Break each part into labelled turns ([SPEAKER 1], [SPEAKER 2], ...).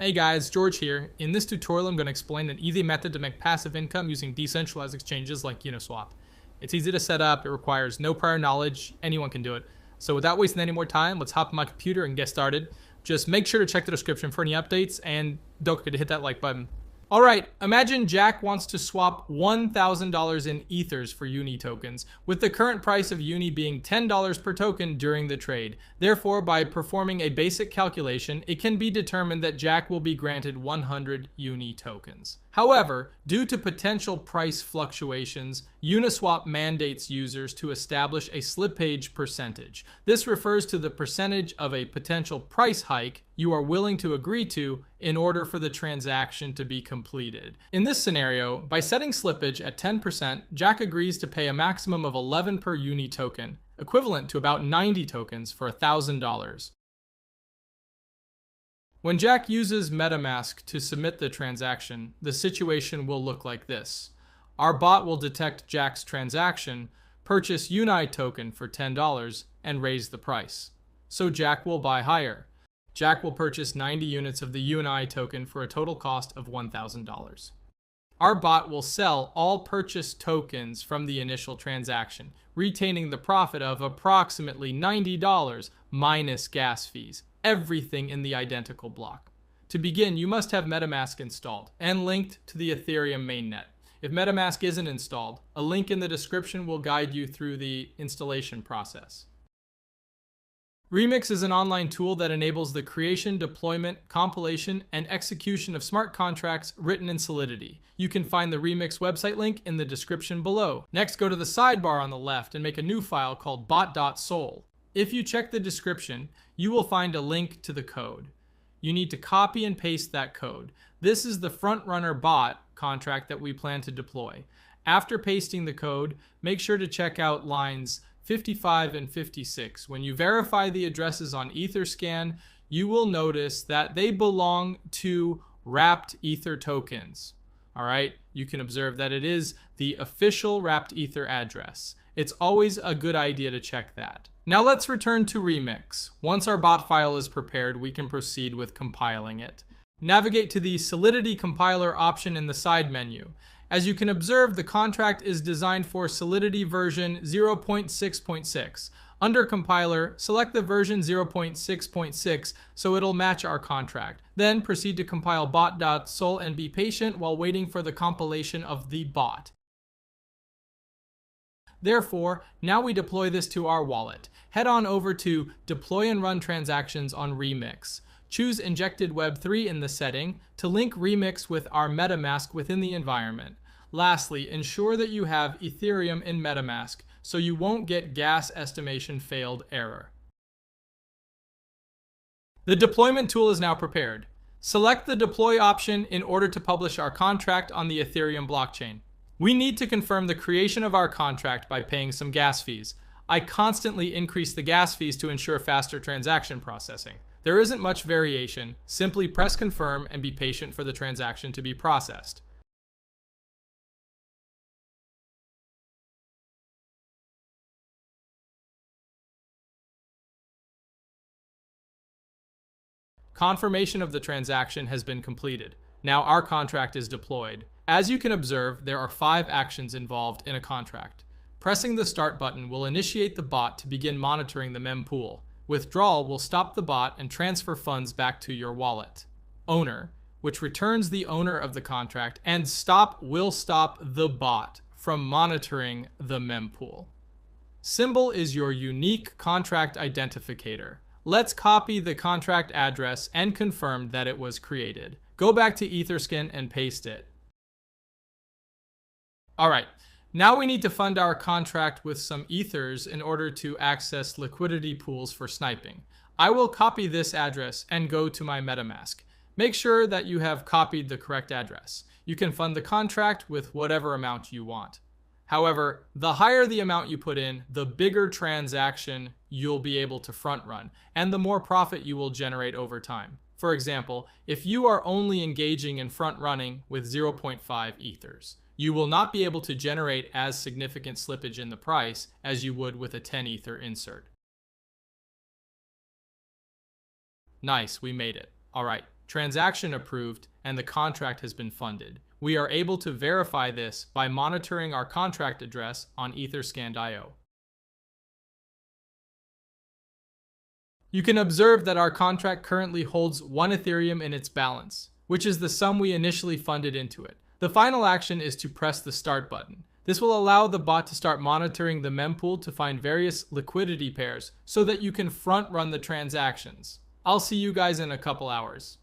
[SPEAKER 1] Hey guys, George here. In this tutorial, I'm going to explain an easy method to make passive income using decentralized exchanges like Uniswap. It's easy to set up, it requires no prior knowledge, anyone can do it. So without wasting any more time, let's hop on my computer and get started. Just make sure to check the description for any updates and don't forget to hit that like button. Alright, imagine Jack wants to swap $1,000 in Ethers for Uni tokens, with the current price of Uni being $10 per token during the trade. Therefore, by performing a basic calculation, it can be determined that Jack will be granted 100 Uni tokens. However, due to potential price fluctuations, Uniswap mandates users to establish a slippage percentage. This refers to the percentage of a potential price hike you are willing to agree to in order for the transaction to be completed. In this scenario, by setting slippage at 10%, Jack agrees to pay a maximum of 11 per Uni token, equivalent to about 90 tokens for $1,000. When Jack uses MetaMask to submit the transaction, the situation will look like this. Our bot will detect Jack's transaction, purchase Uni token for $10, and raise the price. So Jack will buy higher. Jack will purchase 90 units of the Uni token for a total cost of $1,000. Our bot will sell all purchased tokens from the initial transaction, retaining the profit of approximately $90 minus gas fees. Everything in the identical block. To begin, you must have MetaMask installed and linked to the Ethereum mainnet. If MetaMask isn't installed, a link in the description will guide you through the installation process. Remix is an online tool that enables the creation, deployment, compilation, and execution of smart contracts written in Solidity. You can find the Remix website link in the description below. Next, go to the sidebar on the left and make a new file called bot.sol. If you check the description, you will find a link to the code. You need to copy and paste that code. This is the frontrunner bot contract that we plan to deploy. After pasting the code, make sure to check out lines 55 and 56. When you verify the addresses on Etherscan, you will notice that they belong to wrapped Ether tokens. All right, you can observe that it is the official wrapped Ether address. It's always a good idea to check that. Now let's return to Remix. Once our bot file is prepared, we can proceed with compiling it. Navigate to the Solidity compiler option in the side menu. As you can observe, the contract is designed for Solidity version 0.6.6. Under compiler, select the version 0.6.6 so it'll match our contract. Then proceed to compile bot.sol and be patient while waiting for the compilation of the bot. Therefore, now we deploy this to our wallet. Head on over to Deploy and Run Transactions on Remix. Choose Injected Web3 in the setting to link Remix with our MetaMask within the environment. Lastly, ensure that you have Ethereum in MetaMask so you won't get gas estimation failed error. The deployment tool is now prepared. Select the Deploy option in order to publish our contract on the Ethereum blockchain. We need to confirm the creation of our contract by paying some gas fees. I constantly increase the gas fees to ensure faster transaction processing. There isn't much variation. Simply press confirm and be patient for the transaction to be processed. Confirmation of the transaction has been completed. Now our contract is deployed. As you can observe, there are 5 actions involved in a contract. Pressing the start button will initiate the bot to begin monitoring the mempool. Withdrawal will stop the bot and transfer funds back to your wallet. Owner, which returns the owner of the contract, and stop will stop the bot from monitoring the mempool. Symbol is your unique contract identificator. Let's copy the contract address and confirm that it was created. Go back to Etherscan and paste it. All right, now we need to fund our contract with some Ethers in order to access liquidity pools for sniping. I will copy this address and go to my MetaMask. Make sure that you have copied the correct address. You can fund the contract with whatever amount you want. However, the higher the amount you put in, the bigger transaction you'll be able to front run, and the more profit you will generate over time. For example, if you are only engaging in front running with 0.5 Ethers, you will not be able to generate as significant slippage in the price as you would with a 10 Ether insert. Nice, we made it. All right, transaction approved, and the contract has been funded. We are able to verify this by monitoring our contract address on Etherscan.io. You can observe that our contract currently holds 1 Ethereum in its balance, which is the sum we initially funded into it. The final action is to press the start button. This will allow the bot to start monitoring the mempool to find various liquidity pairs so that you can front run the transactions. I'll see you guys in a couple hours.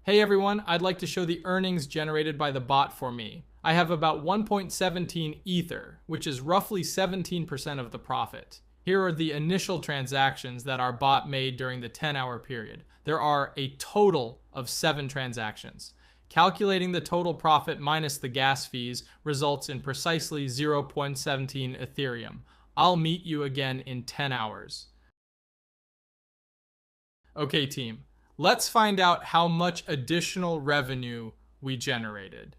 [SPEAKER 1] Hey everyone, I'd like to show the earnings generated by the bot for me. I have about 1.17 Ether, which is roughly 17% of the profit. Here are the initial transactions that our bot made during the 10-hour period. There are a total of 7 transactions. Calculating the total profit minus the gas fees results in precisely 0.17 Ethereum. I'll meet you again in 10 hours. Okay team, let's find out how much additional revenue we generated.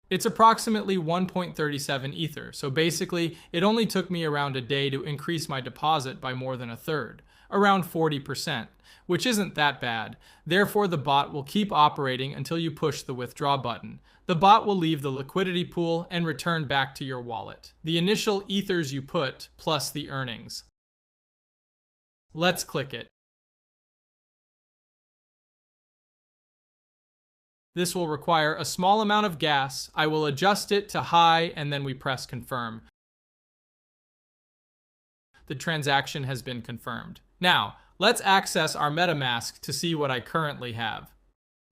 [SPEAKER 1] It's approximately 1.37 Ether, so basically it only took me around a day to increase my deposit by more than a third, around 40%, which isn't that bad. Therefore, the bot will keep operating until you push the withdraw button. The bot will leave the liquidity pool and return back to your wallet. The initial Ethers you put plus the earnings. Let's click it. This will require a small amount of gas. I will adjust it to high and then we press confirm. The transaction has been confirmed. Now, let's access our MetaMask to see what I currently have.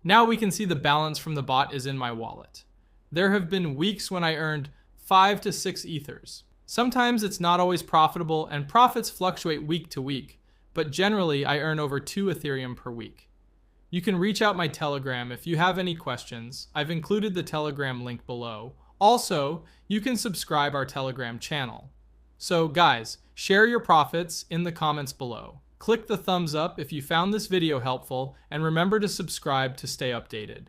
[SPEAKER 1] Now we can see the balance from the bot is in my wallet. There have been weeks when I earned 5 to 6 Ethers. Sometimes it's not always profitable and profits fluctuate week to week, but generally I earn over 2 Ethereum per week. You can reach out my Telegram if you have any questions. I've included the Telegram link below. Also, you can subscribe our Telegram channel. So guys, share your profits in the comments below. Click the thumbs up if you found this video helpful, and remember to subscribe to stay updated.